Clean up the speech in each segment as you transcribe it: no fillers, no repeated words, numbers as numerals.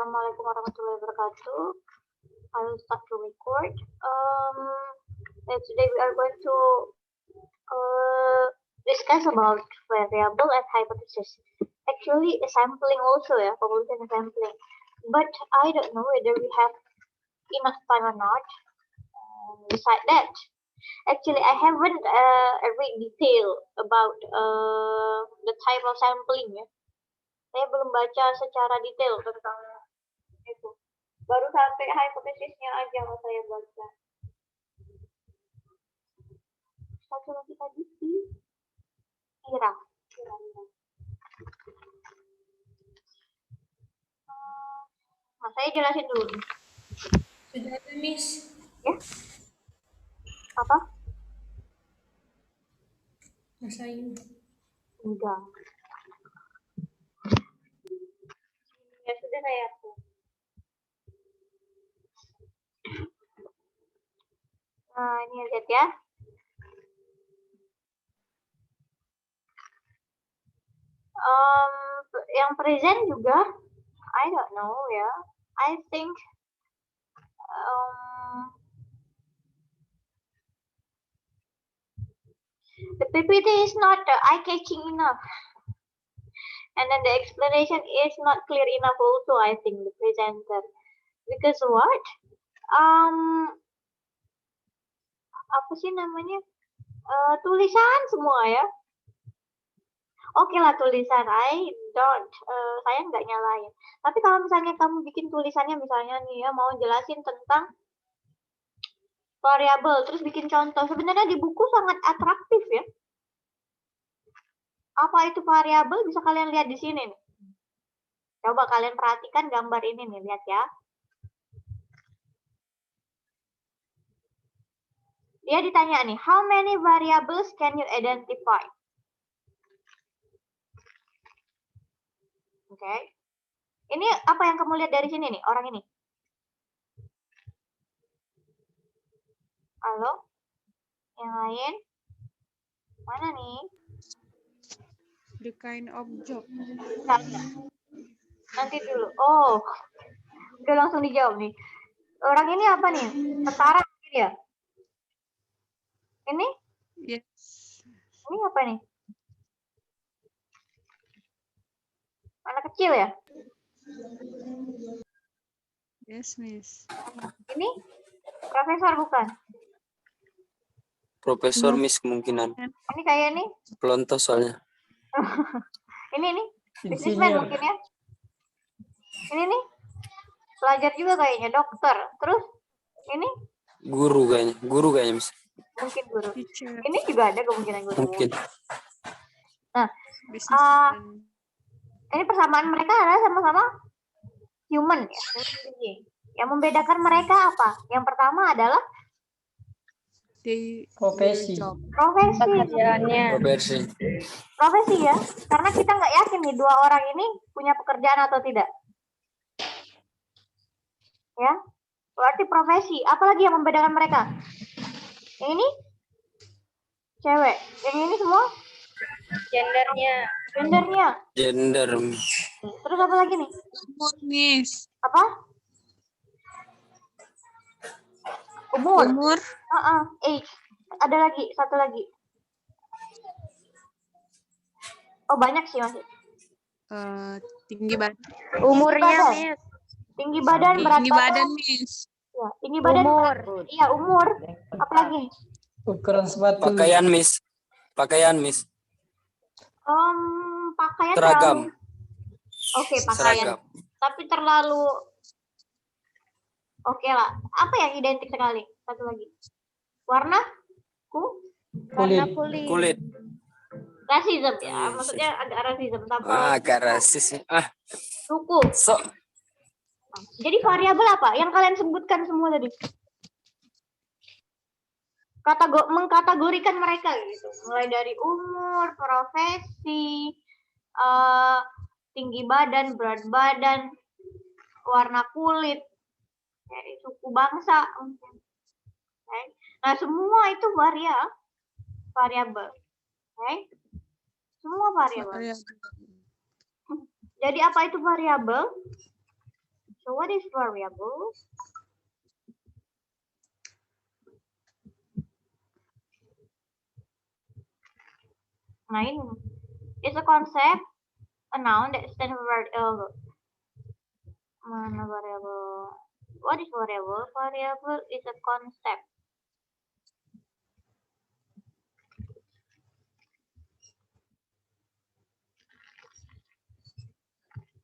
Assalamualaikum warahmatullahi wabarakatuh. I will start to record. Today we are going to discuss about variable and hypothesis. Actually, sampling also, population sampling. But I don't know whether we have enough time or not. Besides that, actually I haven't read detail about the type of sampling ya. Saya belum baca secara detail tentang itu. Baru sampai hipotesisnya aja yang saya baca. Satu lagi tadi Ira. Nah, saya jelasin dulu. Sudah ada, Miss. Ya. Apa? Mas Ayu. Enggak. Ya sudah saya tuh. Nah, ini lihat ya. Yang present juga, I don't know ya. I think the PPT is not eye-catching enough. And then the explanation is not clear enough also, I think, the presenter. Because what? Apa sih namanya? Tulisan semua ya. Oke lah tulisan, saya nggak nyalain. Tapi kalau misalnya kamu bikin tulisannya misalnya nih ya, mau jelasin tentang variabel, terus bikin contoh, sebenarnya di buku sangat atraktif ya. Apa itu variabel bisa kalian lihat di sini nih. Coba kalian perhatikan gambar ini nih, lihat ya. Dia ditanya nih, how many variables can you identify? Oke. Ini apa yang kamu lihat dari sini nih, orang ini? Halo? Yang lain? Mana nih? The kind of job. Nanti dulu. Oh, udah langsung dijawab nih. Orang ini apa nih? Tentara ya? Ini? Yes. Ini apa nih? Anak kecil ya? Yes, Miss. Ini? Profesor bukan? Profesor, Miss, kemungkinan. Ini kayak nih? Pelontos soalnya. Ini nih? Businessman mungkin ya? Ini nih? Pelajar juga kayaknya, dokter. Terus? Ini? Guru kayaknya, Miss. Mungkin guru. Teacher. Ini juga ada kemungkinan guru. Mungkin. Nah, Businessman. ini persamaan mereka adalah sama-sama human ya. Yang membedakan mereka apa? Yang pertama adalah Profesi. Profesi ya. Karena kita nggak yakin nih dua orang ini punya pekerjaan atau tidak. Ya. Berarti profesi. Apalagi yang membedakan mereka? Yang ini cewek. Yang ini semua gendernya. Gender. Terus apa lagi nih? Umur, Miss. Apa? Umur. Age. Ada lagi, satu lagi. Oh, banyak sih masih. Tinggi badan. Umurnya, Miss. Tinggi badan, berat Tinggi badan, Miss. Ya, tinggi badan. Iya, umur. Apa lagi? Ukuran sepatu. Pakaian, Miss. Pakaian. Seragam. Oke, pakaian. Seragam. Tapi terlalu oke lah. Apa yang identik sekali? Satu lagi. Warna? Kulit. Rasism ya. Yes. Maksudnya agak rasism. Agak rasis. Suku. Jadi variabel apa? Yang kalian sebutkan semua tadi. Mengkategorikan mereka gitu. Mulai dari umur, profesi, tinggi badan, berat badan, warna kulit, dari suku bangsa. Okay. Nah, semua itu variabel. Okay. Semua variabel. Jadi apa itu variabel? So what is variable? Nah ini, it's a concept, a noun that stands for mana variable? What is variable? Variable is a concept.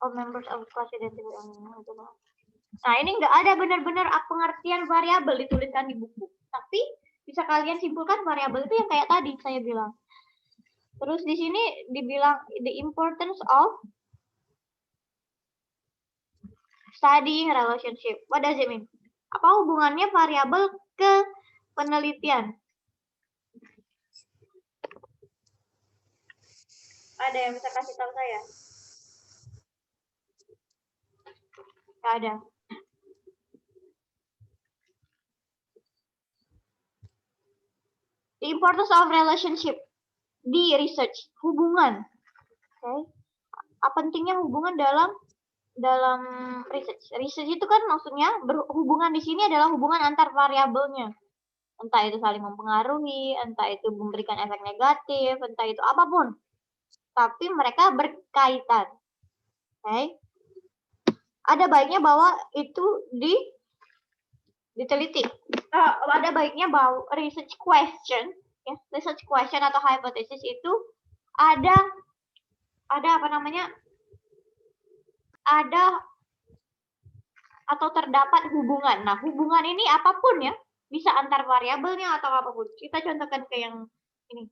Of members of class identity. Nah ini nggak ada benar-benar pengertian variabel dituliskan di buku. Tapi bisa kalian simpulkan variabel itu yang kayak tadi saya bilang. Terus di sini dibilang the importance of studying relationship. What does it mean? Apa hubungannya variabel ke penelitian? Ada yang bisa kasih tahu saya? Nggak ada. The importance of relationship di research, hubungan. Okay. Apa pentingnya hubungan dalam research? Research itu kan maksudnya hubungan di sini adalah hubungan antar variabelnya. Entah itu saling mempengaruhi, entah itu memberikan efek negatif, entah itu apapun. Tapi mereka berkaitan. Okay. Ada baiknya bahwa itu diteliti. Ada baiknya bahwa research question atau hypothesis itu ada apa namanya? Ada atau terdapat hubungan. Nah, hubungan ini apapun ya, bisa antar variabelnya atau apapun. Kita contohkan ke yang ini.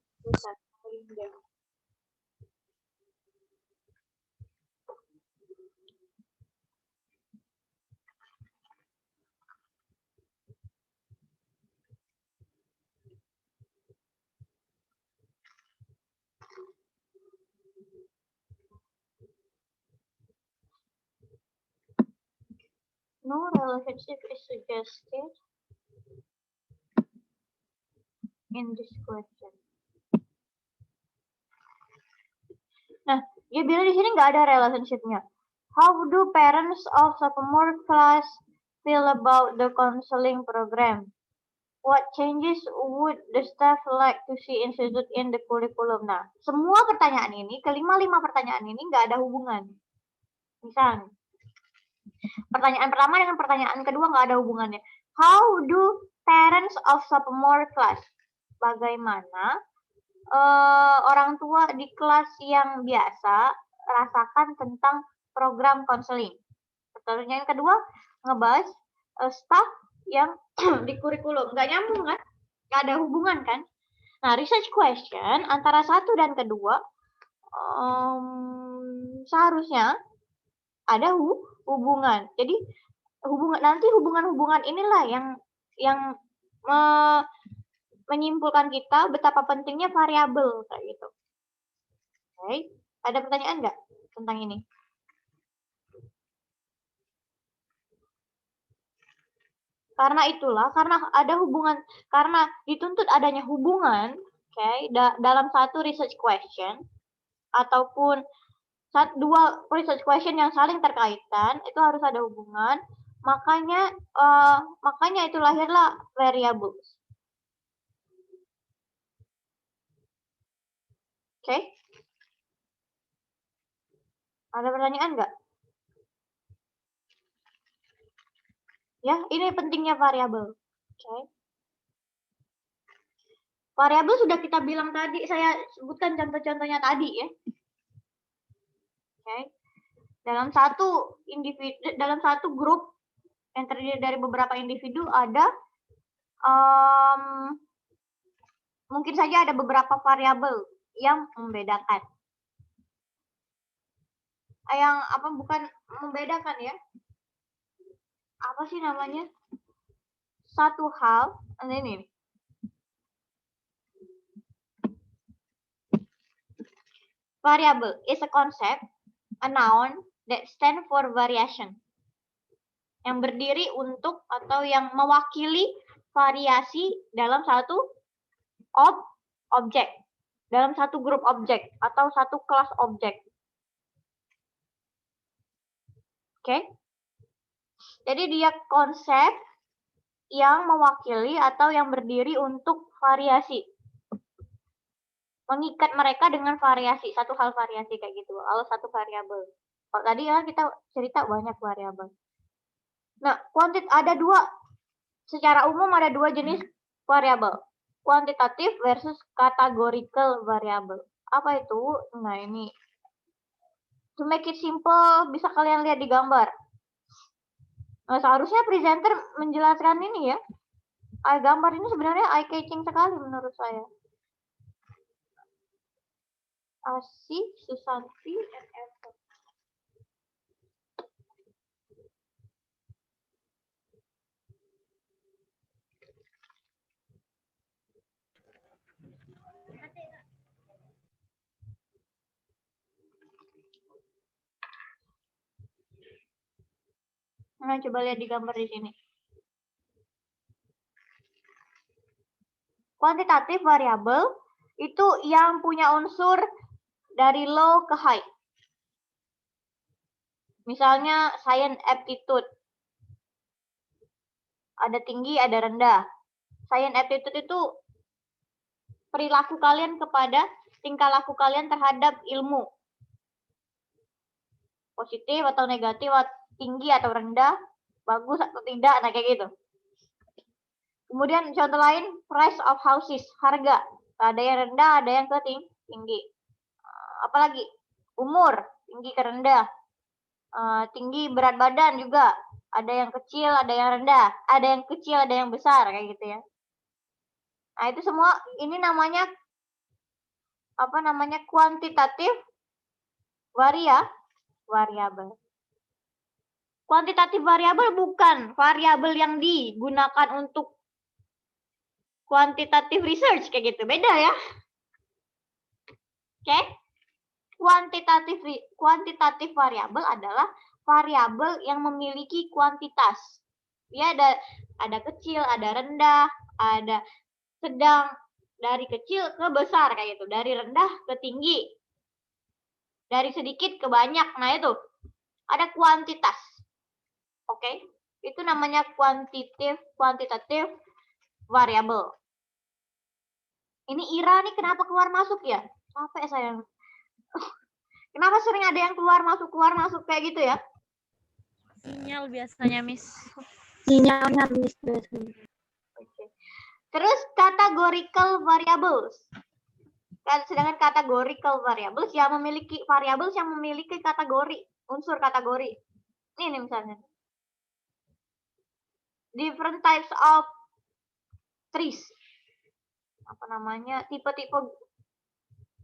No relationship is suggested in this question. Nah, dia bilang di sini nggak ada relationship-nya. How do parents of sophomore class feel about the counseling program? What changes would the staff like to see institute in the curriculum? Nah, semua pertanyaan ini, kelima pertanyaan ini nggak ada hubungan. Misalnya, pertanyaan pertama dengan pertanyaan kedua nggak ada hubungannya. How do parents of sophomore class? Bagaimana orang tua di kelas yang biasa rasakan tentang program konseling? Pertanyaan kedua ngebahas staff yang di kurikulum. Nggak nyambung kan? Nggak ada hubungan kan? Nah, research question antara satu dan kedua seharusnya ada hubungan. Jadi hubungan inilah yang menyimpulkan kita betapa pentingnya variabel kayak gitu. Oke, ada pertanyaan nggak tentang ini? Karena itulah, karena ada hubungan, karena dituntut adanya hubungan, dalam satu research question ataupun dua research question yang saling terkaitan, itu harus ada hubungan. Makanya itu lahirlah variables. Oke? Ada pertanyaan nggak? Ya, ini pentingnya variabel. Oke. Variabel sudah kita bilang tadi, saya sebutkan contoh-contohnya tadi ya. Oke. Dalam satu grup yang terdiri dari beberapa individu ada mungkin saja ada beberapa variabel yang membedakan. Yang apa bukan membedakan ya? Apa sih namanya? Satu hal, ini. Variable is a concept, a noun that stand for variation. Yang berdiri untuk atau yang mewakili variasi dalam satu objek, dalam satu grup objek atau satu kelas objek. Oke? Jadi dia konsep yang mewakili atau yang berdiri untuk variasi. Mengikat mereka dengan variasi, satu hal variasi kayak gitu, atau satu variabel. Kalau tadi ya kita cerita banyak variabel. Nah, ada dua, secara umum ada dua jenis variabel. Kuantitatif versus categorical variable. Apa itu? Nah, ini. To make it simple, bisa kalian lihat di gambar. Nah, seharusnya presenter menjelaskan ini ya. Gambar ini sebenarnya eye-catching sekali menurut saya. Asi, Susanti, and Evan. Nah, coba lihat di gambar di sini. Kuantitatif variabel itu yang punya unsur dari low ke high. Misalnya science aptitude. Ada tinggi, ada rendah. Science aptitude itu perilaku kalian kepada tingkah laku kalian terhadap ilmu. Positif atau negatif, tinggi atau rendah, bagus atau tidak, nah kayak gitu. Kemudian contoh lain, price of houses, harga. Ada yang rendah, ada yang tinggi. Apalagi umur, tinggi ke rendah. Tinggi berat badan juga. Ada yang kecil, ada yang rendah. Ada yang kecil, ada yang besar, kayak gitu ya. Nah, itu semua ini namanya kuantitatif variabel. Kuantitatif variabel bukan variabel yang digunakan untuk kuantitatif research kayak gitu. Beda ya. Oke. Kuantitatif variabel adalah variabel yang memiliki kuantitas. Ya, ada kecil, ada rendah, ada sedang, dari kecil ke besar kayak gitu, dari rendah ke tinggi, dari sedikit ke banyak. Nah, itu ada kuantitas. Oke, itu namanya kuantitatif variabel. Ini Ira nih kenapa keluar masuk ya? Capek saya. Kenapa sering ada yang keluar masuk kayak gitu ya? Sinyal biasanya, Miss. Sinyalnya Miss biasanya. Oke. Terus categorical variables. Sedangkan categorical variables yang memiliki kategori, unsur kategori. Ini misalnya. Different types of trees. Apa namanya? Tipe-tipe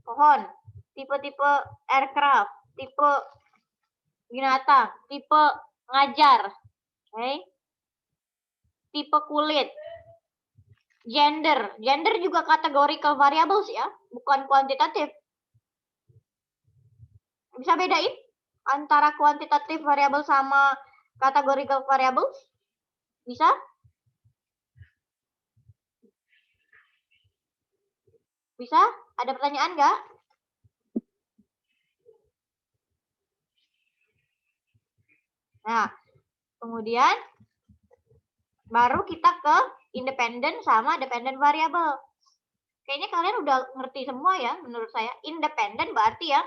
pohon, tipe-tipe aircraft, tipe binatang, tipe ngajar. Okay? Tipe kulit. Gender juga categorical variables ya, bukan kuantitatif. Bisa bedain antara kuantitatif variable sama categorical variables? Bisa? Bisa? Ada pertanyaan nggak? Nah, kemudian baru kita ke independent sama dependent variable. Kayaknya kalian udah ngerti semua ya menurut saya. Independent berarti ya.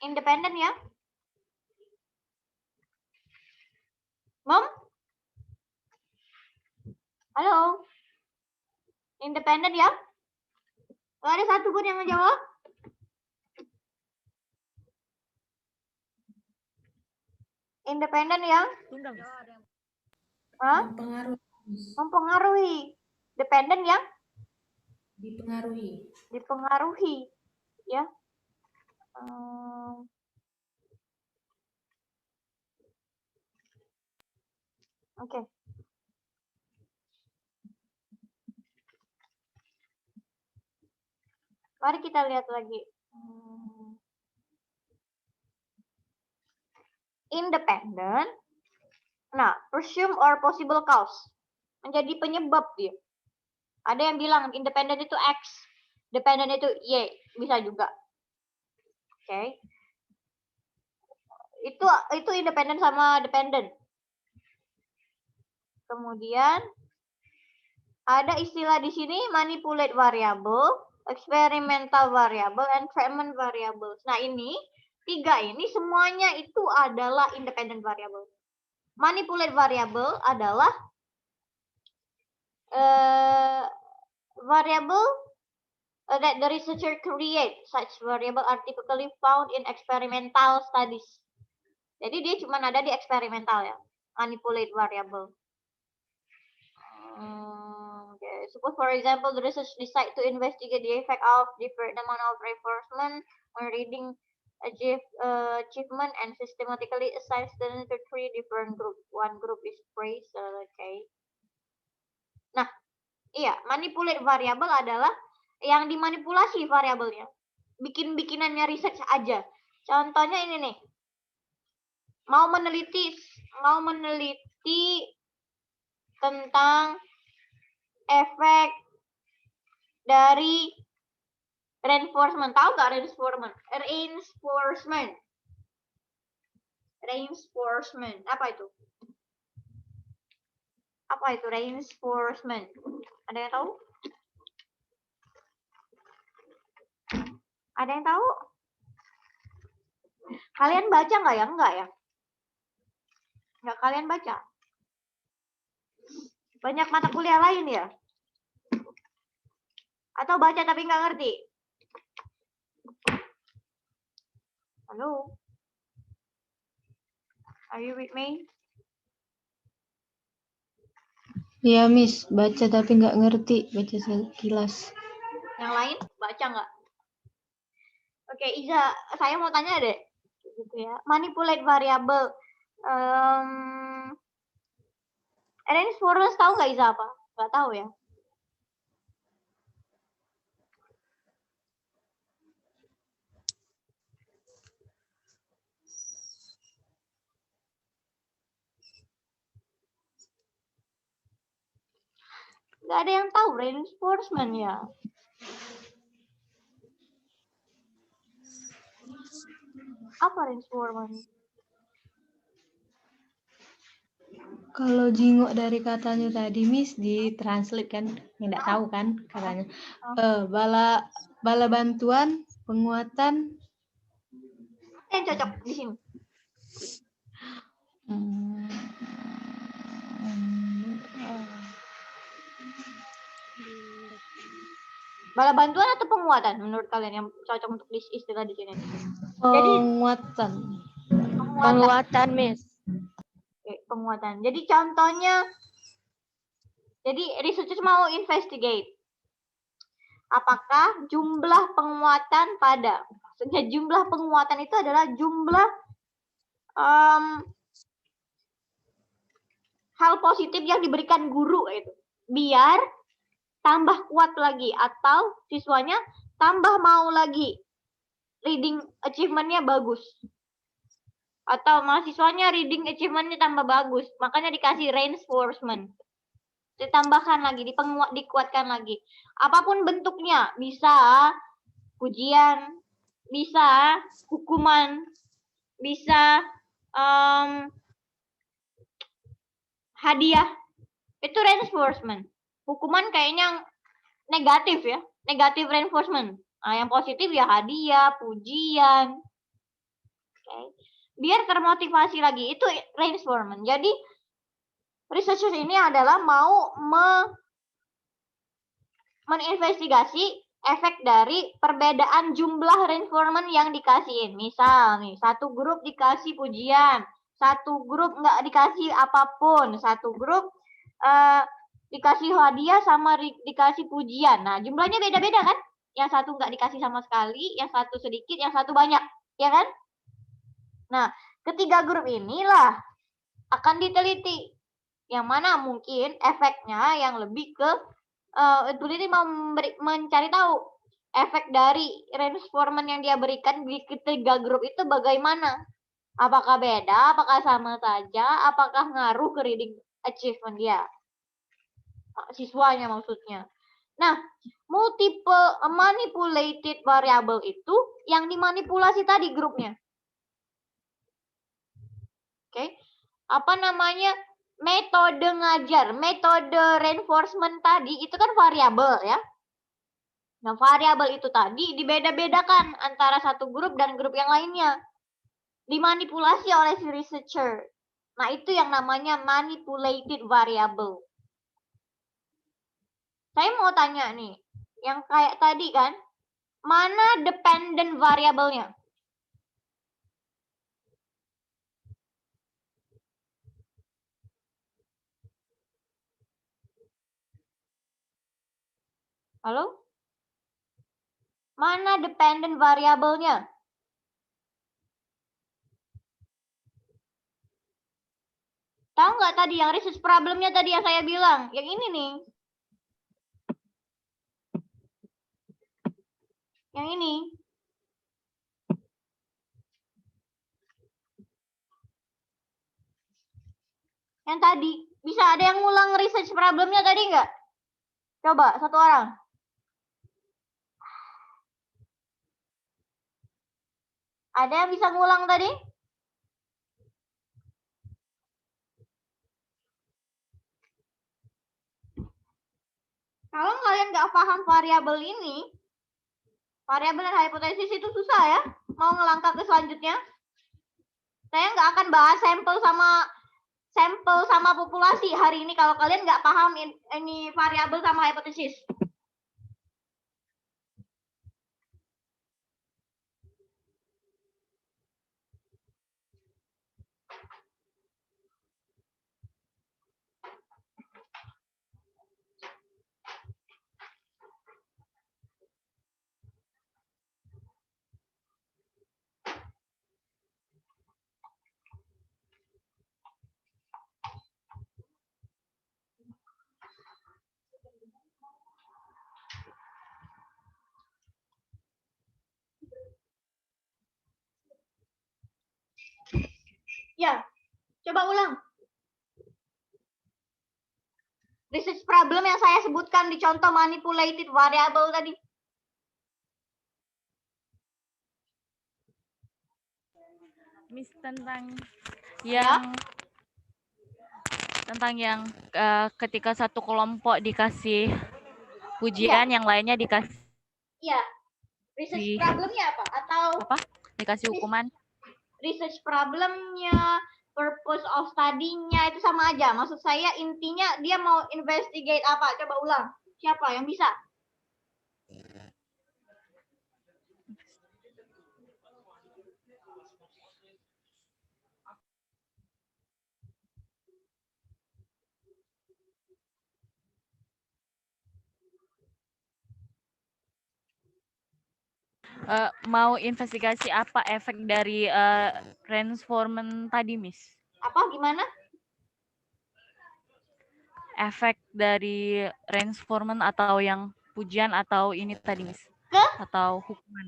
Independent ya. Mom? Halo? Independent ya? Gak ada satu pun yang menjawab? Independent ya? Tunda, Miss. Hah? Mempengaruhi. Dependent ya? Dipengaruhi. Ya. Oke. Mari kita lihat lagi. Independent. Nah, presume or possible cause. Menjadi penyebab dia. Ada yang bilang independent itu X, dependent itu Y. Bisa juga. Oke. Itu independen sama dependent. Kemudian ada istilah di sini manipulate variable, experimental variable, and treatment variables. Nah, ini tiga ini semuanya itu adalah independent variable. Manipulate variable adalah variable that the researcher create. Such variable are typically found in experimental studies. Jadi dia cuma ada di eksperimental ya, manipulate variable. Okay. Suppose for example the research decide to investigate the effect of different amount of reinforcement when reading achievement and systematically assign students to 3 different groups. One group is praise. Okay. Nah, iya, manipulate variable adalah yang dimanipulasi variabelnya. Bikin-bikinannya research aja. Contohnya ini nih. Mau meneliti tentang efek dari reinforcement. Tahu nggak reinforcement? Reinforcement. Apa itu? Apa itu reinforcement? Ada yang tahu? Ada yang tahu? Kalian baca nggak ya? Enggak ya? Nggak kalian baca? Banyak mata kuliah lain ya? Atau baca tapi nggak ngerti? Halo? Are you with me? Iya, Miss. Baca tapi nggak ngerti. Baca sekilas. Yang lain baca nggak? Oke, Iza, saya mau tanya deh. Gitu ya. Manipulate variable. Reinforcement tahu nggak Iza apa? Nggak tahu ya? Nggak ada yang tahu reinforcement ya? Apa reinforcement? Kalau jingok dari katanya tadi, Miss, ditranslate kan? Nggak tahu kan katanya. Bala bantuan, penguatan. Yang cocok di sini. Bala bantuan atau penguatan menurut kalian yang cocok untuk istilah di sini? Penguatan. Penguatan, Miss. Oke, penguatan. Jadi contohnya, jadi researchers mau investigate apakah jumlah penguatan pada, maksudnya jumlah penguatan itu adalah jumlah hal positif yang diberikan guru itu, biar tambah kuat lagi atau siswanya tambah mau lagi reading achievement-nya bagus. Atau mahasiswanya reading achievement-nya tambah bagus, makanya dikasih reinforcement. Ditambahkan lagi, dikuatkan lagi. Apapun bentuknya, bisa pujian, bisa hukuman, bisa hadiah. Itu reinforcement. Hukuman kayaknya negatif ya, negatif reinforcement. Nah, yang positif ya hadiah, pujian. Okay. Biar termotivasi lagi, itu reinforcement. Jadi researchers ini adalah mau meninvestigasi efek dari perbedaan jumlah reinforcement yang dikasihin. Misal nih, satu grup dikasih pujian, satu grup nggak dikasih apapun, satu grup dikasih hadiah sama dikasih pujian. Nah, jumlahnya beda-beda kan? Yang satu nggak dikasih sama sekali, yang satu sedikit, yang satu banyak, ya kan? Nah, ketiga grup inilah akan diteliti. Yang mana mungkin efeknya yang lebih ke peneliti mau mencari tahu efek dari reinforcement yang dia berikan di ketiga grup itu bagaimana. Apakah beda, apakah sama saja, apakah ngaruh ke reading achievement dia. Siswanya maksudnya. Nah, multiple manipulated variable itu yang dimanipulasi tadi grupnya. apa namanya, metode ngajar, metode reinforcement tadi itu kan variabel ya. Nah, variabel itu tadi dibeda-bedakan antara satu grup dan grup yang lainnya. Dimanipulasi oleh si researcher. Nah, itu yang namanya manipulated variable. Saya mau tanya nih, yang kayak tadi kan, mana dependent variabelnya? Halo? Mana dependent variabelnya? Tahu nggak tadi yang research problemnya tadi yang saya bilang? Yang ini nih. Yang ini. Yang tadi. Bisa ada yang ngulang research problemnya tadi nggak? Coba, satu orang. Ada yang bisa ngulang tadi? Kalau kalian nggak paham variabel ini, variabel dan hipotesis itu susah ya. Mau ngelangkah ke selanjutnya. Saya nggak akan bahas sampel sama populasi hari ini kalau kalian nggak paham ini variabel sama hipotesis. Ya, coba ulang. Research problem yang saya sebutkan di contoh manipulated variable tadi. Miss, tentang Ya. yang ketika satu kelompok dikasih pujian, yang lainnya dikasih Iya. Research problemnya apa? Atau dikasih hukuman. research problemnya, purpose of study-nya itu sama aja. Maksud saya intinya dia mau investigate apa? Coba ulang. Siapa yang bisa? Mau investigasi apa efek dari reinforcement tadi, Miss? Apa gimana? Efek dari reinforcement atau yang pujian atau ini tadi, Miss? Atau hukuman?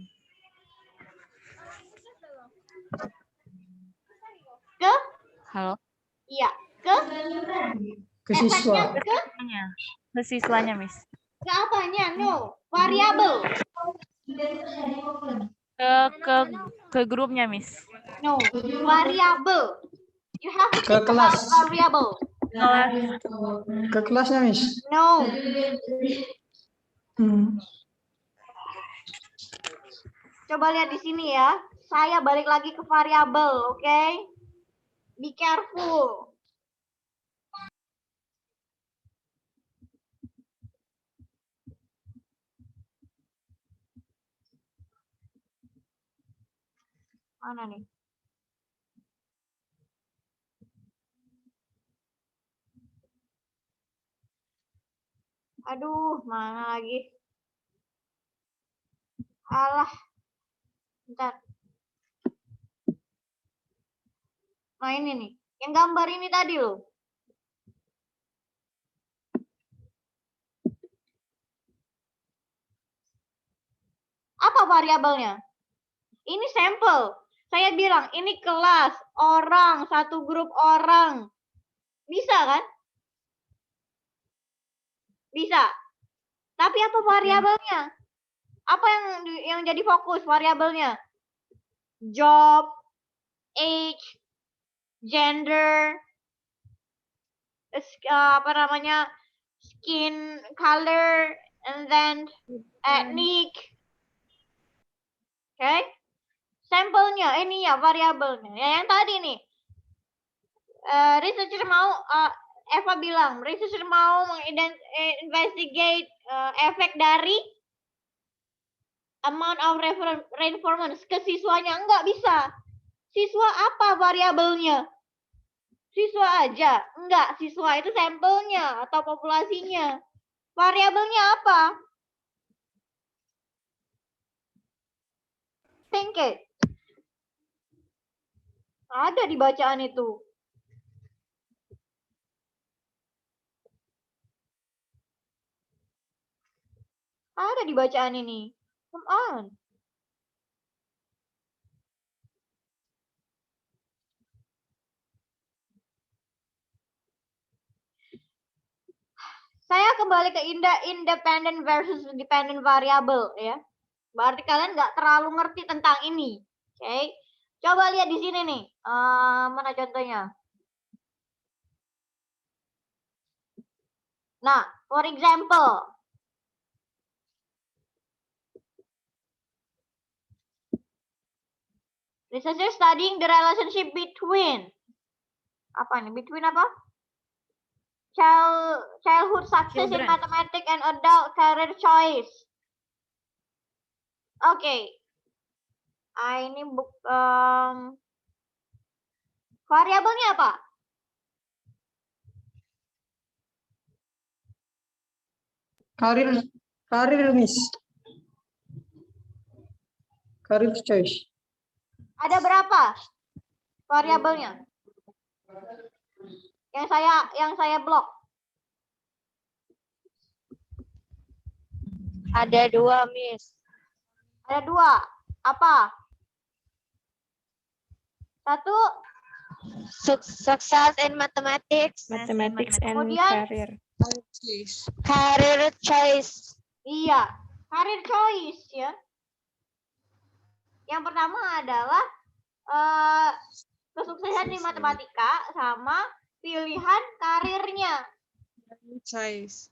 Ke? Halo? Iya. Ke? Ke siswa. Efeknya Ke siswanya, Miss. ke apanya? No. Variabel. Ke grupnya, Miss. No. Variabel. You have to Ke think about kelas. variable. Ke kelasnya, Miss. No. Coba lihat di sini ya. Saya balik lagi ke variabel, oke? Be careful. Mana nih? Aduh, mana lagi? Alah. Bentar. Nah ini nih. Yang gambar ini tadi loh. Apa variabelnya? Ini sampel. Saya bilang ini kelas, orang, satu grup orang. Bisa kan? Bisa. Tapi apa variabelnya? Apa yang jadi fokus variabelnya? Job, age, gender, apa namanya, skin color, and then ethnic. Oke, sampelnya ini ya, variabelnya. Ya, yang tadi nih, researcher mau Eva bilang researcher mau investigate efek dari amount of reinforcement ke siswanya. Enggak bisa. Siswa apa variabelnya? Siswa aja? Enggak, siswa itu sampelnya atau populasinya. Variabelnya apa? Think it. Ada di bacaan itu. Ada di bacaan ini. Come on. Saya kembali ke independent versus dependent variable ya. Berarti kalian nggak terlalu ngerti tentang ini. Oke. Coba lihat di sini nih. Mana contohnya? Nah, for example. Researchers studying the relationship between apa nih? Between apa? Childhood success in Children. mathematics and adult career choice. Oke. Ini variabelnya apa? Karir, Miss. Karir choice. Ada berapa variabelnya? Yang saya blok. Ada 2, Miss. Ada 2. Apa? 1, Success in mathematics. Mathematics and kemudian Choice. Career choice. iya, career choice ya. Yang pertama adalah kesuksesan di matematika sama pilihan karirnya. Choice.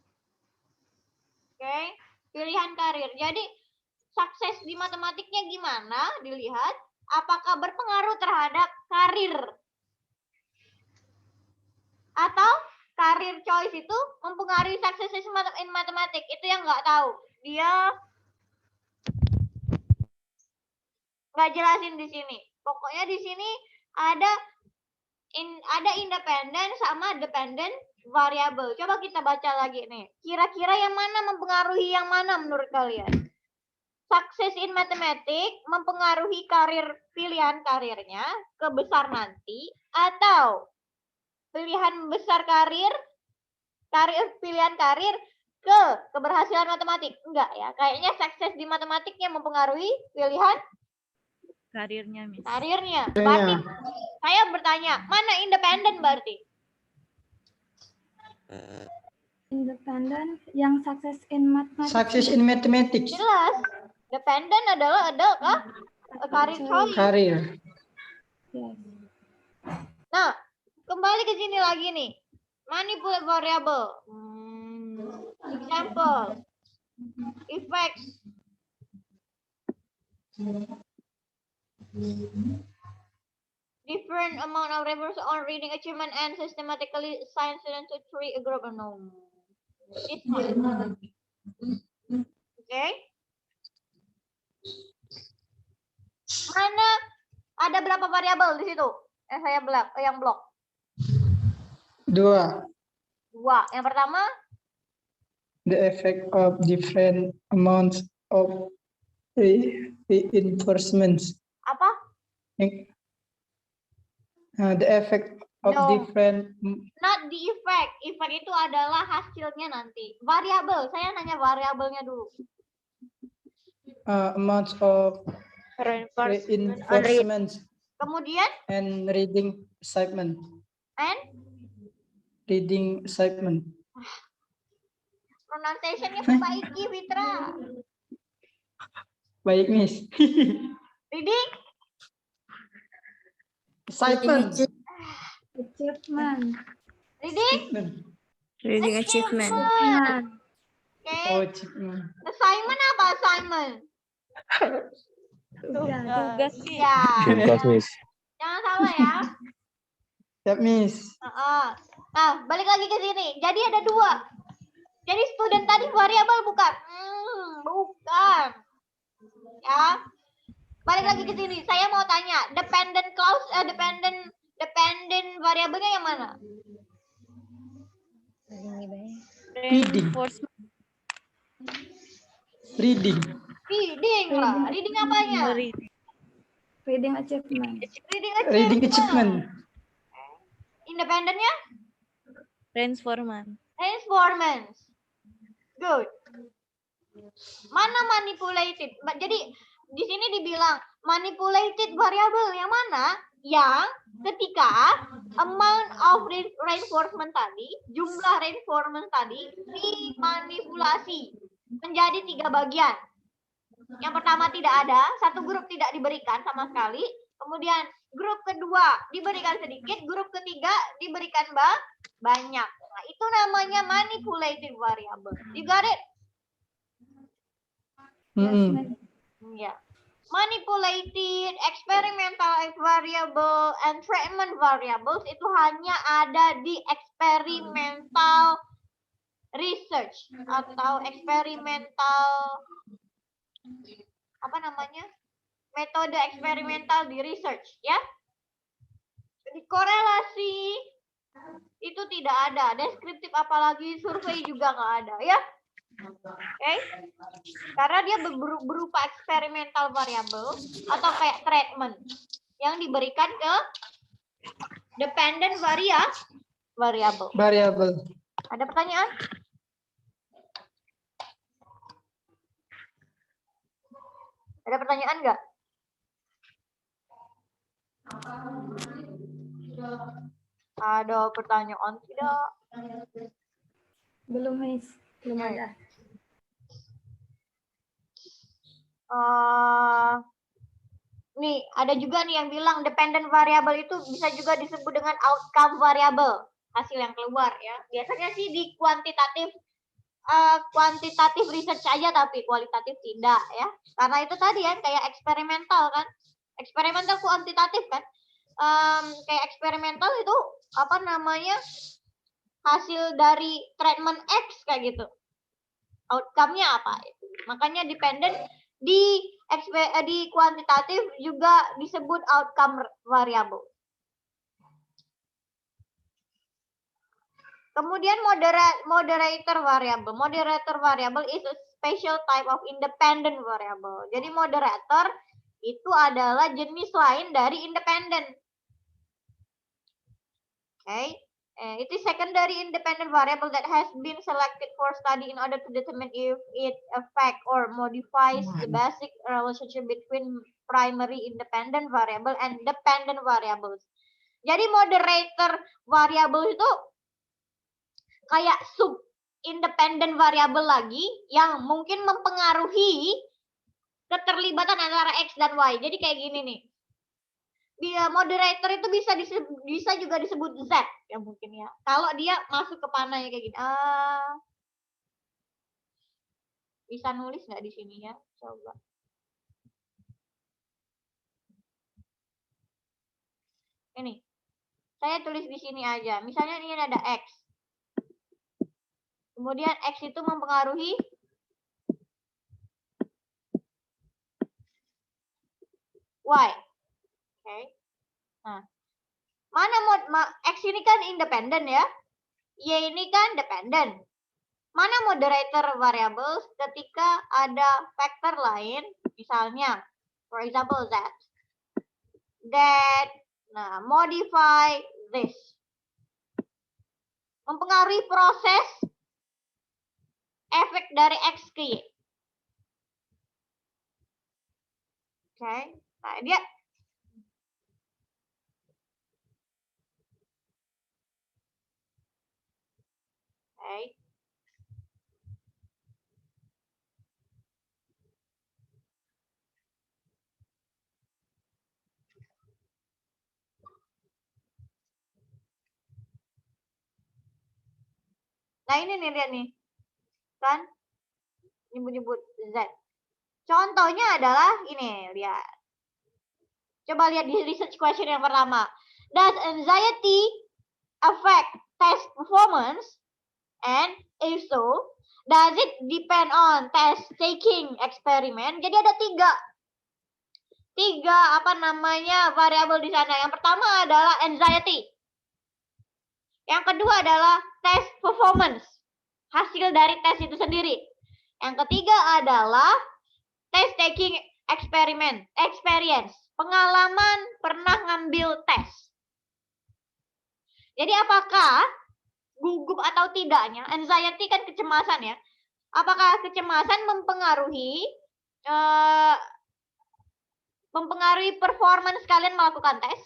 Oke, pilihan karir. Jadi sukses di matematiknya gimana? Dilihat apakah berpengaruh terhadap karir. Atau karir choice itu mempengaruhi sukses in matematik. Itu yang nggak tahu. Dia nggak jelasin di sini. Pokoknya di sini ada independen sama dependent variable. Coba kita baca lagi nih. Kira-kira yang mana mempengaruhi yang mana menurut kalian? Sukses in mathematics mempengaruhi pilihan karirnya ke besar nanti, atau pilihan besar pilihan karir ke keberhasilan matematik? Enggak ya. Kayaknya sukses di matematiknya mempengaruhi pilihan Karirnya, Miss. karirnya. Berarti saya bertanya, mana independen berarti? Independent yang success in mathematics. Success in mathematics. Jelas. Dependent adalah karir choice. Karir. Yes. Nah, kembali ke sini lagi nih. Manipulate variable. Example. Effects. Different amount of reverse on reading achievement and systematically assign students to 3 a group. No. It's not. Okay. Mana ada berapa variabel di situ? Yang blok. 2. 2. Yang pertama, The effect of different amounts of reinforcements. apa? The effect of No. different Not the effect. Effect itu adalah hasilnya nanti. Variabel. Saya nanya variabelnya dulu. amounts of Reinforcement. reinforcements Kemudian, and reading assignment. and Reading assignment. pronunciation-nya perbaiki, Fitra. Baik, Miss. Reading, Assignment. Achievement. Reading? Achievement. Reading achievement. Oke. Oh, achievement. Assignment apa assignment? Tugas sih. Ya. Tugas, Miss. Jangan salah ya. Siap, Miss. Nah, balik lagi ke sini. Jadi ada dua. Jadi student tadi variabel bukan? Bukan. Ya. Balik lagi ke sini. Saya mau tanya, dependent clause, dependent variabelnya yang mana? Reading. Reinforcement. Reading. Reading lah. Reading apanya? Reading achievement. Reading Reading achievement. achievement. Independennya? Transformance. Transformance. Good. Mana manipulated? Jadi di sini dibilang manipulated variable yang mana? Yang ketika amount of reinforcement tadi, jumlah reinforcement tadi dimanipulasi menjadi 3 bagian. Yang pertama tidak ada, satu grup tidak diberikan sama sekali. Kemudian grup kedua diberikan sedikit, grup ketiga diberikan banyak. Nah, itu namanya manipulated variable. You got it? Ya. Manipulated, experimental variable, and treatment variables itu hanya ada di experimental research atau experimental metode eksperimental di research ya. Di korelasi itu tidak ada, deskriptif apalagi survei juga nggak ada ya. Oke. Karena dia berupa experimental variable atau kayak treatment yang diberikan ke dependent variable. Ada pertanyaan? Ada pertanyaan nggak? Ada pertanyaan tidak? Belum, Miss. Belum ada. Nih, ada juga nih yang bilang dependent variable itu bisa juga disebut dengan outcome variable, hasil yang keluar ya. Biasanya sih di kuantitatif research aja tapi kualitatif tidak ya. Karena itu tadi ya kayak eksperimental kan. Eksperimental kuantitatif kan. Kayak eksperimental itu hasil dari treatment X kayak gitu. Outcome-nya apa? Makanya dependent di kuantitatif juga disebut outcome variable. Kemudian moderator variable. Moderator variable is a special type of independent variable. Jadi moderator itu adalah jenis lain dari independent. Okay. It is secondary independent variable that has been selected for study in order to determine if it affects or modifies the basic relationship between primary independent variable and dependent variables. Jadi moderator variable itu kayak sub independent variable lagi yang mungkin mempengaruhi keterlibatan antara X dan Y. Jadi kayak gini nih. Moderator itu bisa juga disebut Z ya mungkin ya. Kalau dia masuk ke panahnya kayak gini. Bisa nulis nggak di sini ya? Coba. Ini. Saya tulis di sini aja. Misalnya ini ada X. Kemudian X itu mempengaruhi Y. Oke. Nah, X ini kan independen ya. Y ini kan dependent. Mana moderator variables ketika ada faktor lain, misalnya, for example, that modify this. Mempengaruhi proses efek dari X ke Y. Oke. Nah, dia okay. Nah ini nih lihat nih, kan nyebut-nyebut Z. Contohnya adalah ini, lihat. Coba lihat di research question yang pertama. Does anxiety affect test performance? And if so, does it depend on test taking experiment? Jadi ada tiga variabel di sana. Yang pertama adalah anxiety. Yang kedua adalah test performance, hasil dari tes itu sendiri. Yang ketiga adalah test taking experience, pengalaman pernah ngambil tes. Jadi apakah gugup atau tidaknya, anxiety kan kecemasan ya. Apakah kecemasan mempengaruhi performance kalian melakukan tes?